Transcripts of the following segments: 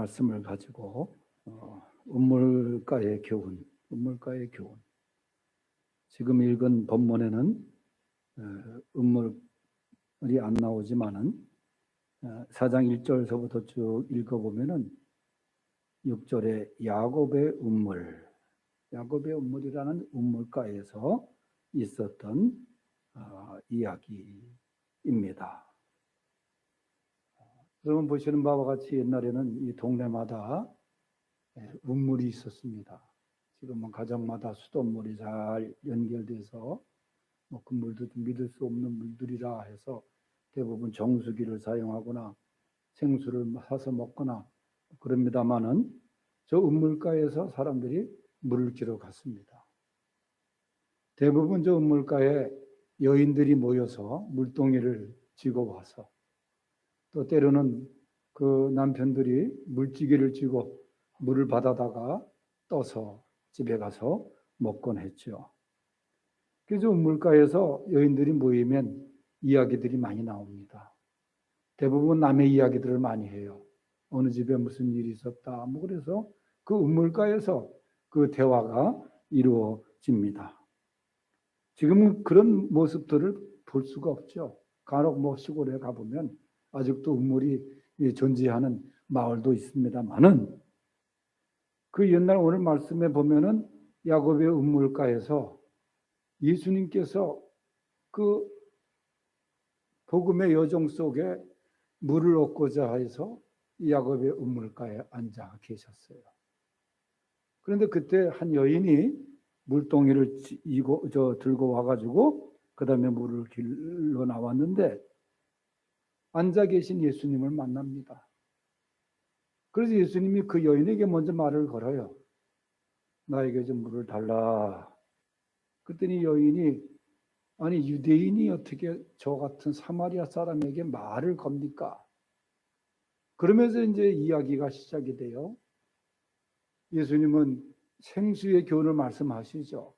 말씀을 가지고 운물가의 교훈, 지금 읽은 본문에는 운물이 안 나오지만은 4장 1절서부터 쭉 읽어보면은 6절에 야곱의 운물이라는 운물가에서 있었던 이야기입니다. 여러분 보시는 바와 같이 옛날에는 이 동네마다 운물이 있었습니다. 지금은 가정마다 수돗물이 잘 연결돼서 그 물도 좀 믿을 수 없는 물들이라 해서 대부분 정수기를 사용하거나 생수를 사서 먹거나 그럽니다마는 저 운물가에서 사람들이 물을 기러 갔습니다. 대부분 저 운물가에 여인들이 모여서 물동이를 쥐고 와서 또 때로는 그 남편들이 물지개를 쥐고 물을 받아다가 떠서 집에 가서 먹곤 했죠. 그래서 운물가에서 여인들이 모이면 이야기들이 많이 나옵니다. 대부분 남의 이야기들을 많이 해요. 어느 집에 무슨 일이 있었다. 그래서 그 운물가에서 그 대화가 이루어집니다. 지금은 그런 모습들을 볼 수가 없죠. 간혹 시골에 가보면 아직도 운물이 존재하는 마을도 있습니다만은 그 옛날 오늘 말씀에 보면은 야곱의 운물가에서 예수님께서 그 복음의 여정 속에 물을 얻고자 해서 야곱의 운물가에 앉아 계셨어요. 그런데 그때 한 여인이 물동이를 들고 와가지고 그 다음에 물을 길러 나왔는데 앉아 계신 예수님을 만납니다. 그래서 예수님이 그 여인에게 먼저 말을 걸어요. 나에게 좀 물을 달라. 그랬더니 여인이 아니 유대인이 어떻게 저 같은 사마리아 사람에게 말을 겁니까? 그러면서 이제 이야기가 시작이 돼요. 예수님은 생수의 교훈을 말씀하시죠.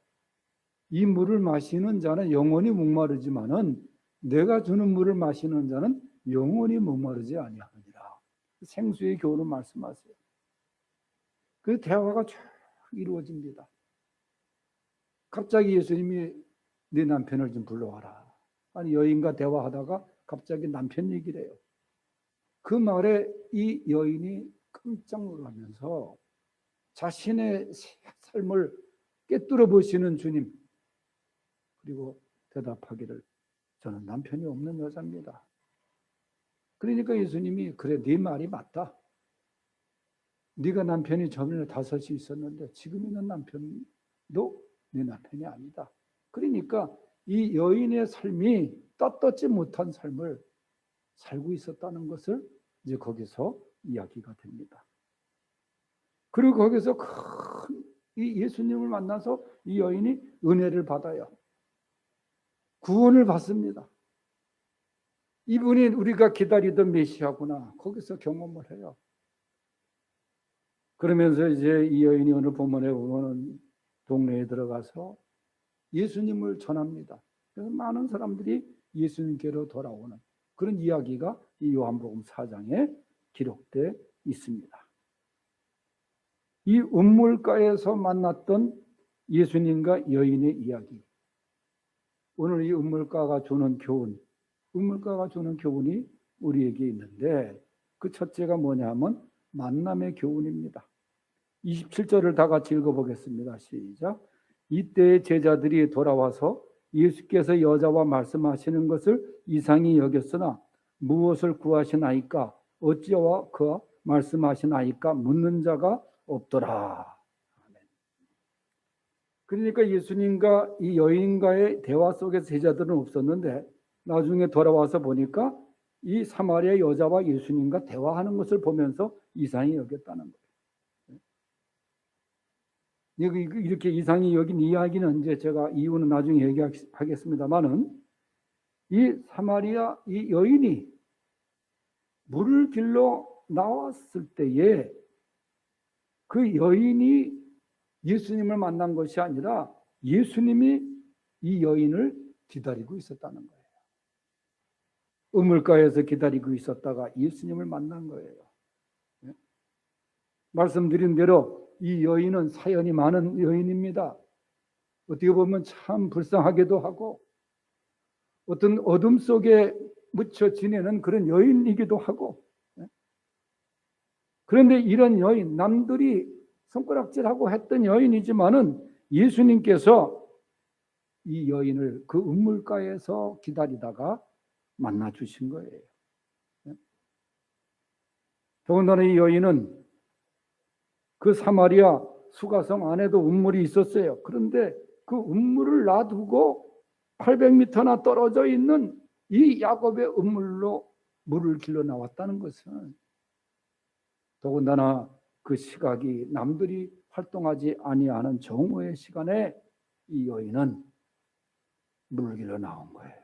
이 물을 마시는 자는 영원히 목마르지만은 내가 주는 물을 마시는 자는 영원히 목마르지 아니하느니라. 생수의 교훈을 말씀하세요. 그 대화가 쭉 이루어집니다. 갑자기 예수님이 네 남편을 좀 불러와라. 아니 여인과 대화하다가 갑자기 남편 얘기를 해요. 그 말에 이 여인이 깜짝 놀라면서 자신의 삶을 꿰뚫어 보시는 주님, 그리고 대답하기를 저는 남편이 없는 여자입니다. 그러니까 예수님이 그래 네 말이 맞다. 네가 남편이 전에 5이 있었는데 지금 있는 남편도 네 남편이 아니다. 그러니까 이 여인의 삶이 떳떳지 못한 삶을 살고 있었다는 것을 이제 거기서 이야기가 됩니다. 그리고 거기서 이 예수님을 만나서 이 여인이 은혜를 받아요. 구원을 받습니다. 이분이 우리가 기다리던 메시아구나. 거기서 경험을 해요. 그러면서 이제 이 여인이 오늘 본문에 보면 동네에 들어가서 예수님을 전합니다. 그래서 많은 사람들이 예수님께로 돌아오는 그런 이야기가 이 요한복음 4장에 기록되어 있습니다. 이 운물가에서 만났던 예수님과 여인의 이야기. 오늘 이 운물가가 주는 교훈이 우리에게 있는데 그 첫째가 뭐냐 하면 만남의 교훈입니다. 27절을 다 같이 읽어보겠습니다. 시작. 이때 제자들이 돌아와서 예수께서 여자와 말씀하시는 것을 이상히 여겼으나 무엇을 구하시나이까 어찌와 그와 말씀하시나이까 묻는 자가 없더라. 그러니까 예수님과 이 여인과의 대화 속에서 제자들은 없었는데 나중에 돌아와서 보니까 이 사마리아 여자와 예수님과 대화하는 것을 보면서 이상히 여겼다는 거예요. 이렇게 이상히 여긴 이야기는 이제 제가 이유는 나중에 얘기하겠습니다만은 이 사마리아 이 여인이 물을 길러 나왔을 때에 그 여인이 예수님을 만난 것이 아니라 예수님이 이 여인을 기다리고 있었다는 거예요. 우물가에서 기다리고 있었다가 예수님을 만난 거예요. 말씀드린 대로 이 여인은 사연이 많은 여인입니다. 어떻게 보면 참 불쌍하기도 하고 어떤 어둠 속에 묻혀 지내는 그런 여인이기도 하고, 그런데 이런 여인, 남들이 손가락질하고 했던 여인이지만은 예수님께서 이 여인을 그 우물가에서 기다리다가 만나 주신 거예요. 더군다나 이 여인은 그 사마리아 수가성 안에도 우물이 있었어요. 그런데 그 우물을 놔두고 800m나 떨어져 있는 이 야곱의 우물로 물을 길러 나왔다는 것은, 더군다나 그 시각이 남들이 활동하지 아니하는 정오의 시간에 이 여인은 물을 길러 나온 거예요.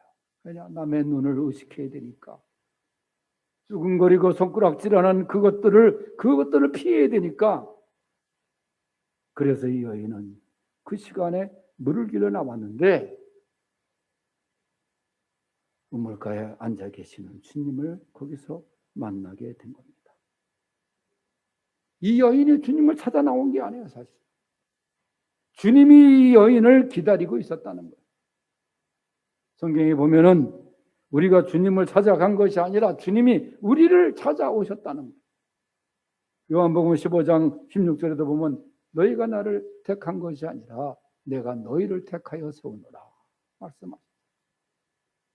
왜냐? 남의 눈을 의식해야 되니까. 쭈근거리고 손가락질하는 그것들을 피해야 되니까. 그래서 이 여인은 그 시간에 물을 길러 나왔는데 우물가에 앉아 계시는 주님을 거기서 만나게 된 겁니다. 이 여인이 주님을 찾아 나온 게 아니에요, 사실. 주님이 이 여인을 기다리고 있었다는 거예요. 성경에 보면은 우리가 주님을 찾아간 것이 아니라 주님이 우리를 찾아오셨다는 거예요. 요한복음 15장 16절에도 보면 너희가 나를 택한 것이 아니라 내가 너희를 택하여 세우노라 말씀하셨어요.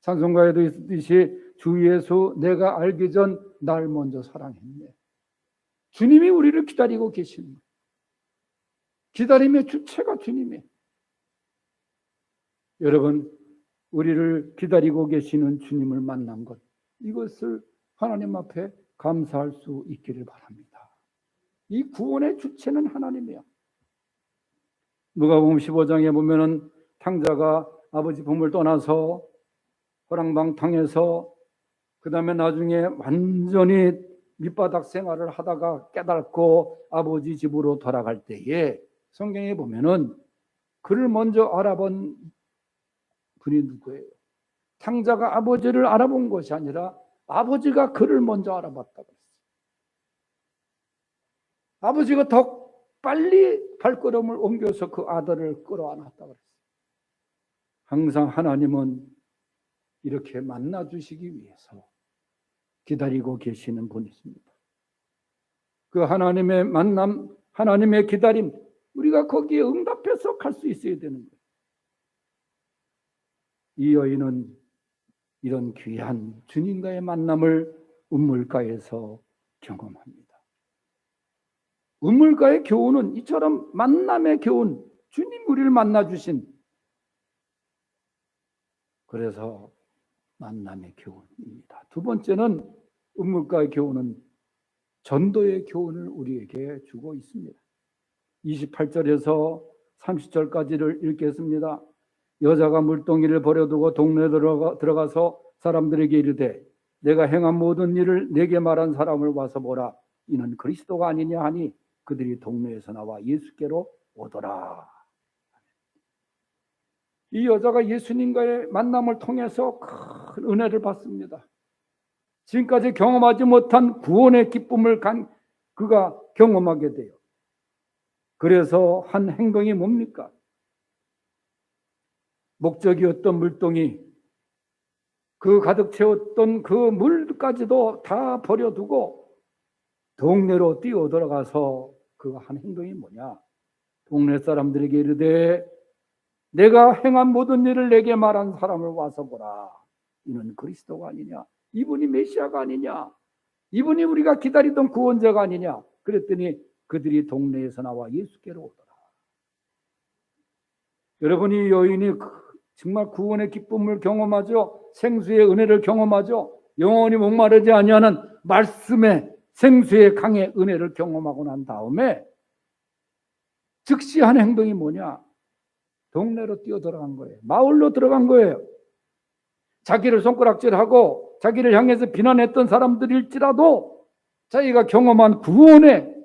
찬송가에도 있듯이 주 예수 내가 알기 전 날 먼저 사랑했네. 주님이 우리를 기다리고 계시는 거예요. 기다림의 주체가 주님이에요. 여러분, 우리를 기다리고 계시는 주님을 만난 것, 이것을 하나님 앞에 감사할 수 있기를 바랍니다. 이 구원의 주체는 하나님이야. 누가복음 15장에 보면은 탕자가 아버지 품을 떠나서 호랑방탕에서 그 다음에 나중에 완전히 밑바닥 생활을 하다가 깨닫고 아버지 집으로 돌아갈 때에 성경에 보면은 그를 먼저 알아본 분이 누구예요? 탕자가 아버지를 알아본 것이 아니라 아버지가 그를 먼저 알아봤다고 했어요. 아버지가 더 빨리 발걸음을 옮겨서 그 아들을 끌어안았다고 했어요. 항상 하나님은 이렇게 만나주시기 위해서 기다리고 계시는 분이십니다. 그 하나님의 만남, 하나님의 기다림, 우리가 거기에 응답해서 갈 수 있어야 되는 거예요. 이 여인은 이런 귀한 주님과의 만남을 우물가에서 경험합니다. 우물가의 교훈은 이처럼 만남의 교훈, 주님 우리를 만나주신, 그래서 만남의 교훈입니다. 두 번째는 우물가의 교훈은 전도의 교훈을 우리에게 주고 있습니다. 28절에서 30절까지를 읽겠습니다. 여자가 물동이를 버려두고 동네에 들어가서 사람들에게 이르되 내가 행한 모든 일을 내게 말한 사람을 와서 보라. 이는 그리스도가 아니냐 하니 그들이 동네에서 나와 예수께로 오더라. 이 여자가 예수님과의 만남을 통해서 큰 은혜를 받습니다. 지금까지 경험하지 못한 구원의 기쁨을 그가 경험하게 돼요. 그래서 한 행동이 뭡니까? 목적이었던 물동이, 그 가득 채웠던 그 물까지도 다 버려두고 동네로 뛰어들어가서 그가 한 행동이 뭐냐? 동네 사람들에게 이르되 내가 행한 모든 일을 내게 말한 사람을 와서 보라. 이는 그리스도가 아니냐? 이분이 메시아가 아니냐? 이분이 우리가 기다리던 구원자가 아니냐? 그랬더니 그들이 동네에서 나와 예수께로 오더라. 여러분이 여인이 정말 구원의 기쁨을 경험하죠. 생수의 은혜를 경험하죠. 영원히 목마르지 아니하는 말씀의 생수의 강의 은혜를 경험하고 난 다음에 즉시 한 행동이 뭐냐? 동네로 뛰어들어간 거예요. 마을로 들어간 거예요. 자기를 손가락질하고 자기를 향해서 비난했던 사람들일지라도 자기가 경험한 구원의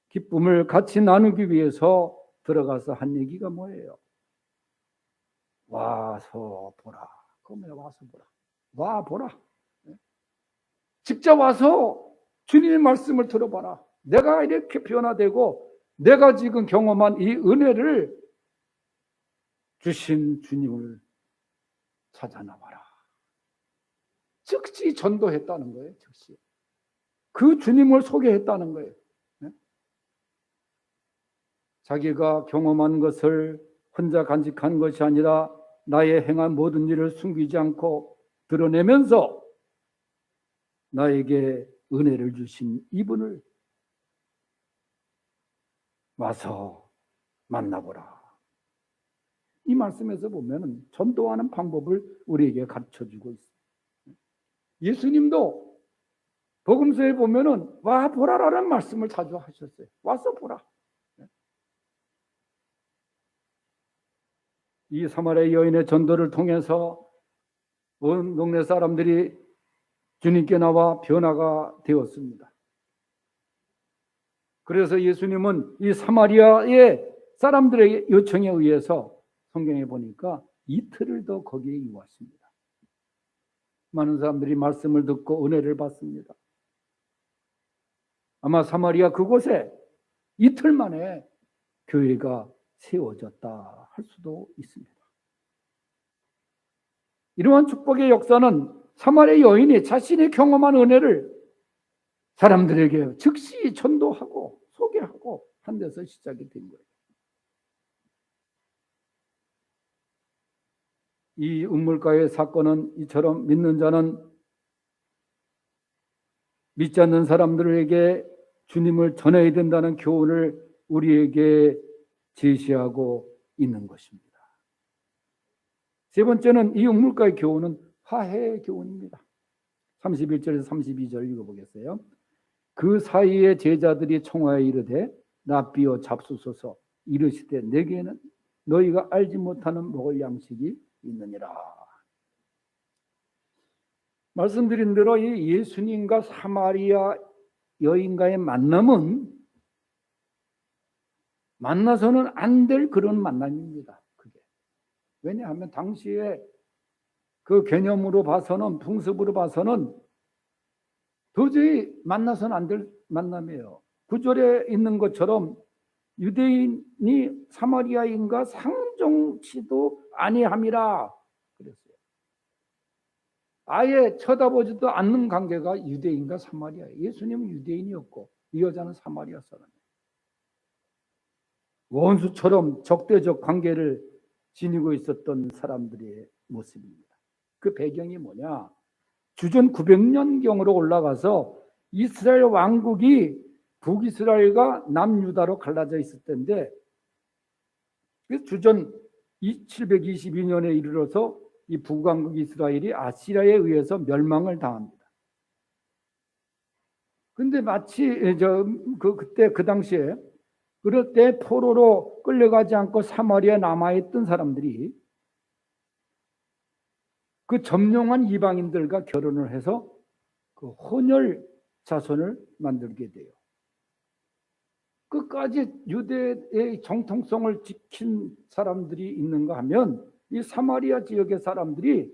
기쁨을 같이 나누기 위해서 들어가서 한 얘기가 뭐예요? 와서 보라. 그러면 와서 보라. 와 보라. 직접 와서 주님의 말씀을 들어봐라. 내가 이렇게 변화되고 내가 지금 경험한 이 은혜를 주신 주님을 찾아 나와라. 즉시 전도했다는 거예요. 즉시. 그 주님을 소개했다는 거예요. 네? 자기가 경험한 것을 혼자 간직한 것이 아니라 나의 행한 모든 일을 숨기지 않고 드러내면서 나에게 은혜를 주신 이분을 와서 만나보라. 이 말씀에서 보면 전도하는 방법을 우리에게 가르쳐주고 있습니다. 예수님도 복음서에 보면은 와 보라라는 말씀을 자주 하셨어요. 와서 보라. 이 사마리아 여인의 전도를 통해서 온 동네 사람들이 주님께 나와 변화가 되었습니다. 그래서 예수님은 이 사마리아의 사람들의 요청에 의해서 성경에 보니까 이틀을 더 거기에 있었습니다. 많은 사람들이 말씀을 듣고 은혜를 받습니다. 아마 사마리아 그곳에 이틀 만에 교회가 세워졌다 할 수도 있습니다. 이러한 축복의 역사는 사마리아 여인이 자신이 경험한 은혜를 사람들에게 즉시 전도하고 소개하고 한 데서 시작이 된 거예요. 이 음물가의 사건은 이처럼 믿는 자는 믿지 않는 사람들에게 주님을 전해야 된다는 교훈을 우리에게 제시하고 있는 것입니다. 세 번째는 이 음물가의 교훈은 화해의 교훈입니다. 31절에서 32절 읽어보겠어요. 그 사이에 제자들이 청하여 이르되 랍비여 잡수소서 이르시되 내게는 너희가 알지 못하는 먹을 양식이 있느니라. 말씀드린 대로 이 예수님과 사마리아 여인과의 만남은 만나서는 안 될 그런 만남입니다. 그게. 왜냐하면 당시에 그 개념으로 봐서는 풍습으로 봐서는 도저히 만나서는 안 될 만남이에요. 구절에 있는 것처럼 유대인이 사마리아인과 상종치도 아니함이라 그랬어요. 아예 쳐다보지도 않는 관계가 유대인과 사마리아. 예수님은 유대인이었고 이 여자는 사마리아 사람이에요. 원수처럼 적대적 관계를 지니고 있었던 사람들의 모습입니다. 그 배경이 뭐냐? 주전 900년경으로 올라가서 이스라엘 왕국이 북이스라엘과 남유다로 갈라져 있을 때인데 주전 722년에 이르러서 이 북왕국 이스라엘이 아시리아에 의해서 멸망을 당합니다. 근데 마치 그때 그 당시에 그럴 때 포로로 끌려가지 않고 사마리아에 남아있던 사람들이 그 점령한 이방인들과 결혼을 해서 그 혼혈 자손을 만들게 돼요. 끝까지 유대의 정통성을 지킨 사람들이 있는가 하면 이 사마리아 지역의 사람들이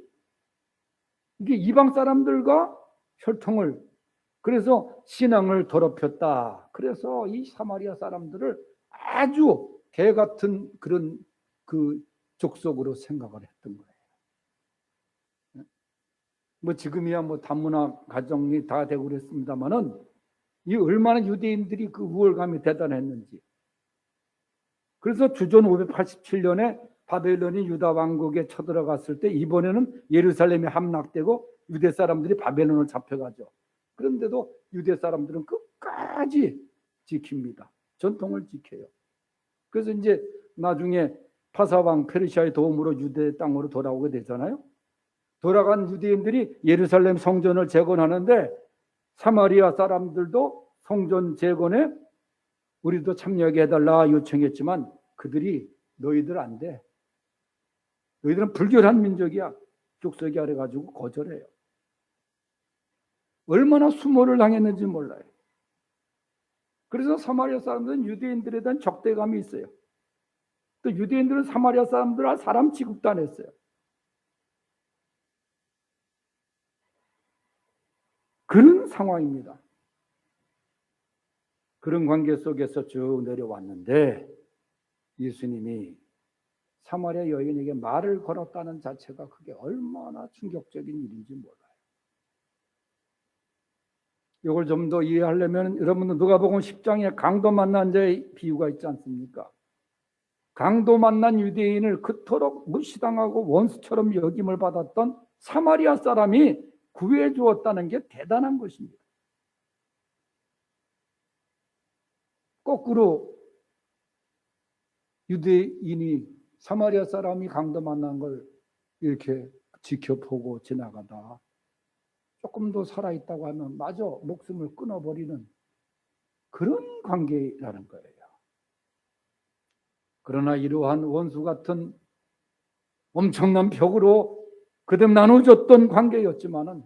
이게 이방 사람들과 혈통을 그래서 신앙을 더럽혔다. 그래서 이 사마리아 사람들을 아주 개 같은 그런 그 족속으로 생각을 했던 거예요. 뭐 지금이야 뭐 다문화 가정이 다 되고 그랬습니다만은 이 얼마나 유대인들이 그 우월감이 대단했는지. 그래서 주전 587년에 바벨론이 유다 왕국에 쳐들어갔을 때 이번에는 예루살렘이 함락되고 유대 사람들이 바벨론을 잡혀가죠. 그런데도 유대 사람들은 끝까지 지킵니다. 전통을 지켜요. 그래서 이제 나중에 파사왕 페르시아의 도움으로 유대 땅으로 돌아오게 되잖아요. 돌아간 유대인들이 예루살렘 성전을 재건하는데 사마리아 사람들도 성전 재건에 우리도 참여하게 해달라 요청했지만 그들이 너희들 안 돼. 너희들은 불결한 민족이야. 족속이 아래가지고 거절해요. 얼마나 수모를 당했는지 몰라요. 그래서 사마리아 사람들은 유대인들에 대한 적대감이 있어요. 또 유대인들은 사마리아 사람들을 사람 취급도 안 했어요. 그런 상황입니다. 그런 관계 속에서 쭉 내려왔는데 예수님이 사마리아 여인에게 말을 걸었다는 자체가 그게 얼마나 충격적인 일인지 몰라요. 이걸 좀 더 이해하려면 여러분들 누가복음 10장에 강도 만난 자의 비유가 있지 않습니까? 강도 만난 유대인을 그토록 무시당하고 원수처럼 여김을 받았던 사마리아 사람이 구해 주었다는 게 대단한 것입니다. 거꾸로 유대인이 사마리아 사람이 강도 만난 걸 이렇게 지켜보고 지나가다 조금 더 살아있다고 하면 마저 목숨을 끊어버리는 그런 관계라는 거예요. 그러나 이러한 원수 같은 엄청난 벽으로 그듭 나눠줬던 관계였지만은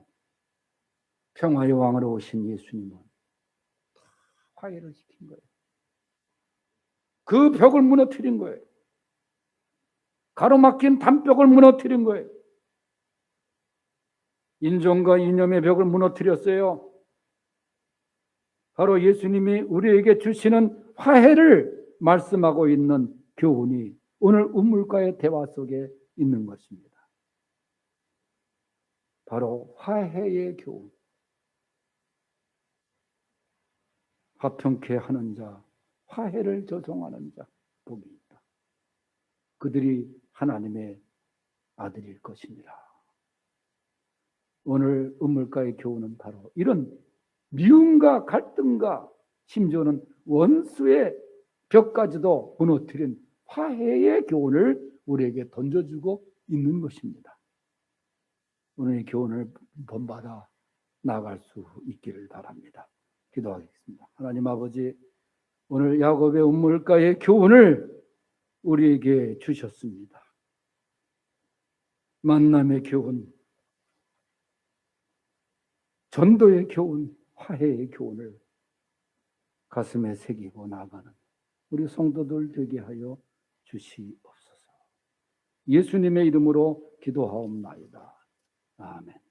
평화의 왕으로 오신 예수님은 화해를 시킨 거예요. 그 벽을 무너뜨린 거예요. 가로막힌 담벽을 무너뜨린 거예요. 인종과 이념의 벽을 무너뜨렸어요. 바로 예수님이 우리에게 주시는 화해를 말씀하고 있는 교훈이 오늘 우물가의 대화 속에 있는 것입니다. 바로 화해의 교훈. 화평케 하는 자, 화해를 조종하는 자, 복이 있다. 그들이 하나님의 아들일 것입니다. 오늘 우물가의 교훈은 바로 이런 미움과 갈등과 심지어는 원수의 벽까지도 무너뜨린 화해의 교훈을 우리에게 던져주고 있는 것입니다. 오늘 교훈을 본받아 나아갈 수 있기를 바랍니다. 기도하겠습니다. 하나님 아버지, 오늘 야곱의 우물가의 교훈을 우리에게 주셨습니다. 만남의 교훈, 전도의 교훈, 화해의 교훈을 가슴에 새기고 나가는 우리 성도들 되게 하여 주시옵소서. 예수님의 이름으로 기도하옵나이다. 아멘.